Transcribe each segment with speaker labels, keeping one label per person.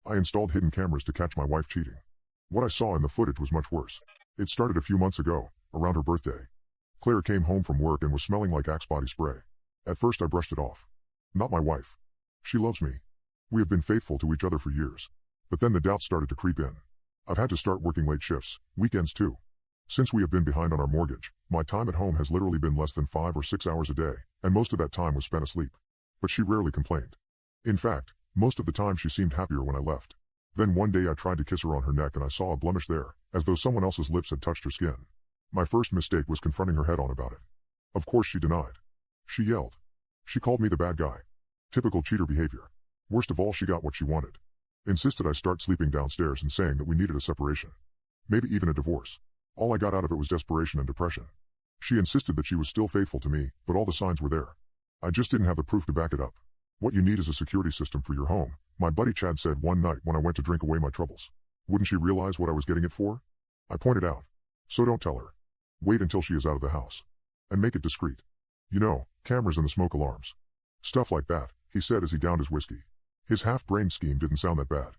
Speaker 1: I installed hidden cameras to catch my wife cheating. What I saw in the footage was much worse. It started a few months ago, around her birthday. Claire came home from work and was smelling like Axe body spray. At first I brushed it off. Not my wife. She loves me. We have been faithful to each other for years. But then the doubts started to creep in. I've had to start working late shifts, weekends too. Since we have been behind on our mortgage, my time at home has literally been less than 5 or 6 hours a day, and most of that time was spent asleep. But she rarely complained. In fact, most of the time she seemed happier when I left. Then one day I tried to kiss her on her neck and I saw a blemish there, as though someone else's lips had touched her skin. My first mistake was confronting her head on about it. Of course she denied. She yelled. She called me the bad guy. Typical cheater behavior. Worst of all, she got what she wanted. Insisted I start sleeping downstairs and saying that we needed a separation. Maybe even a divorce. All I got out of it was desperation and depression. She insisted that she was still faithful to me, but all the signs were there. I just didn't have the proof to back it up. What you need is a security system for your home, my buddy Chad said one night when I went to drink away my troubles. Wouldn't she realize what I was getting it for? I pointed out. So don't tell her. Wait until she is out of the house. And make it discreet. You know, cameras and the smoke alarms. Stuff like that, he said as he downed his whiskey. His half-brained scheme didn't sound that bad.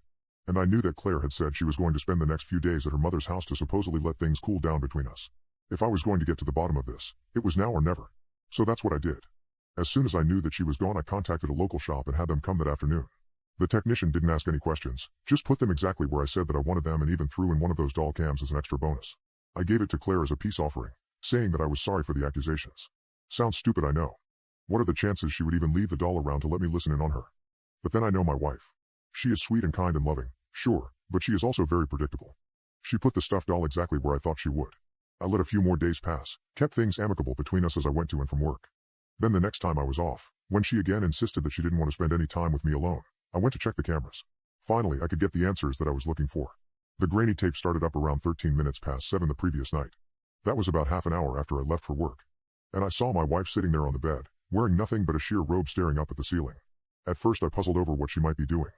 Speaker 1: And I knew that Claire had said she was going to spend the next few days at her mother's house to supposedly let things cool down between us. If I was going to get to the bottom of this, it was now or never. So that's what I did. As soon as I knew that she was gone, I contacted a local shop and had them come that afternoon. The technician didn't ask any questions, just put them exactly where I said that I wanted them and even threw in one of those doll cams as an extra bonus. I gave it to Claire as a peace offering, saying that I was sorry for the accusations. Sounds stupid, I know. What are the chances she would even leave the doll around to let me listen in on her? But then I know my wife. She is sweet and kind and loving, sure, but she is also very predictable. She put the stuffed doll exactly where I thought she would. I let a few more days pass, kept things amicable between us as I went to and from work. Then the next time I was off, when she again insisted that she didn't want to spend any time with me alone, I went to check the cameras. Finally, I could get the answers that I was looking for. The grainy tape started up around 13 minutes past 7 the previous night. That was about half an hour after I left for work. And I saw my wife sitting there on the bed, wearing nothing but a sheer robe staring up at the ceiling. At first I puzzled over what she might be doing.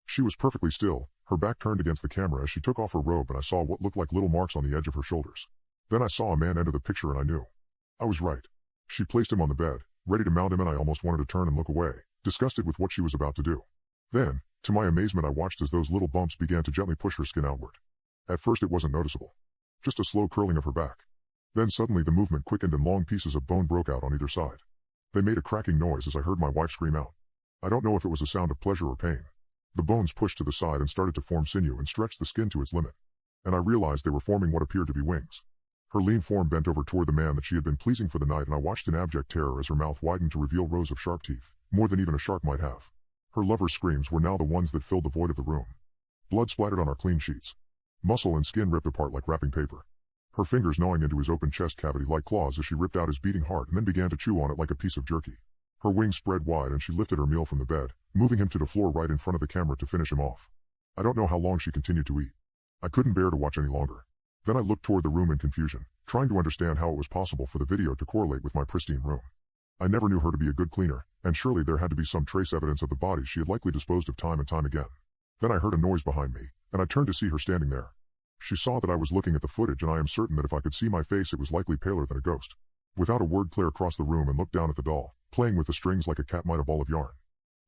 Speaker 1: She was perfectly still, her back turned against the camera as she took off her robe, and I saw what looked like little marks on the edge of her shoulders. Then I saw a man enter the picture and I knew. I was right. She placed him on the bed, ready to mount him, and I almost wanted to turn and look away, disgusted with what she was about to do. Then, to my amazement, I watched as those little bumps began to gently push her skin outward. At first it wasn't noticeable. Just a slow curling of her back. Then suddenly the movement quickened and long pieces of bone broke out on either side. They made a cracking noise as I heard my wife scream out. I don't know if it was a sound of pleasure or pain. The bones pushed to the side and started to form sinew and stretched the skin to its limit. And I realized they were forming what appeared to be wings. Her lean form bent over toward the man that she had been pleasing for the night, and I watched in abject terror as her mouth widened to reveal rows of sharp teeth, more than even a shark might have. Her lover's screams were now the ones that filled the void of the room. Blood splattered on our clean sheets. Muscle and skin ripped apart like wrapping paper. Her fingers gnawing into his open chest cavity like claws as she ripped out his beating heart and then began to chew on it like a piece of jerky. Her wings spread wide and she lifted her meal from the bed, moving him to the floor right in front of the camera to finish him off. I don't know how long she continued to eat. I couldn't bear to watch any longer. Then I looked toward the room in confusion, trying to understand how it was possible for the video to correlate with my pristine room. I never knew her to be a good cleaner, and surely there had to be some trace evidence of the body she had likely disposed of time and time again. Then I heard a noise behind me, and I turned to see her standing there. She saw that I was looking at the footage, and I am certain that if I could see my face it was likely paler than a ghost. Without a word, Claire crossed the room and looked down at the doll, playing with the strings like a cat might a ball of yarn.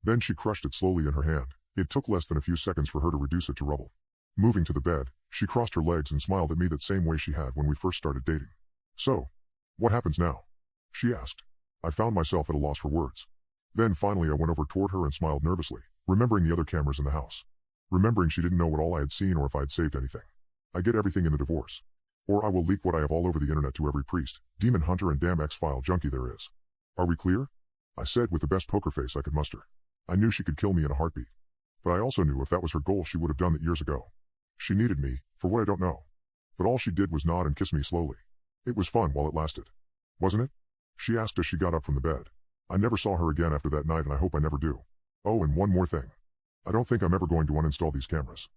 Speaker 1: Then she crushed it slowly in her hand. It took less than a few seconds for her to reduce it to rubble. Moving to the bed, she crossed her legs and smiled at me that same way she had when we first started dating. So, what happens now? She asked. I found myself at a loss for words. Then finally I went over toward her and smiled nervously, remembering the other cameras in the house. Remembering she didn't know what all I had seen or if I had saved anything. I get everything in the divorce. Or I will leak what I have all over the internet to every priest, demon hunter and damn X-File junkie there is. Are we clear? I said with the best poker face I could muster. I knew she could kill me in a heartbeat. But I also knew if that was her goal she would have done it years ago. She needed me, for what I don't know. But all she did was nod and kiss me slowly. It was fun while it lasted. Wasn't it? She asked as she got up from the bed. I never saw her again after that night, and I hope I never do. Oh, and one more thing. I don't think I'm ever going to uninstall these cameras.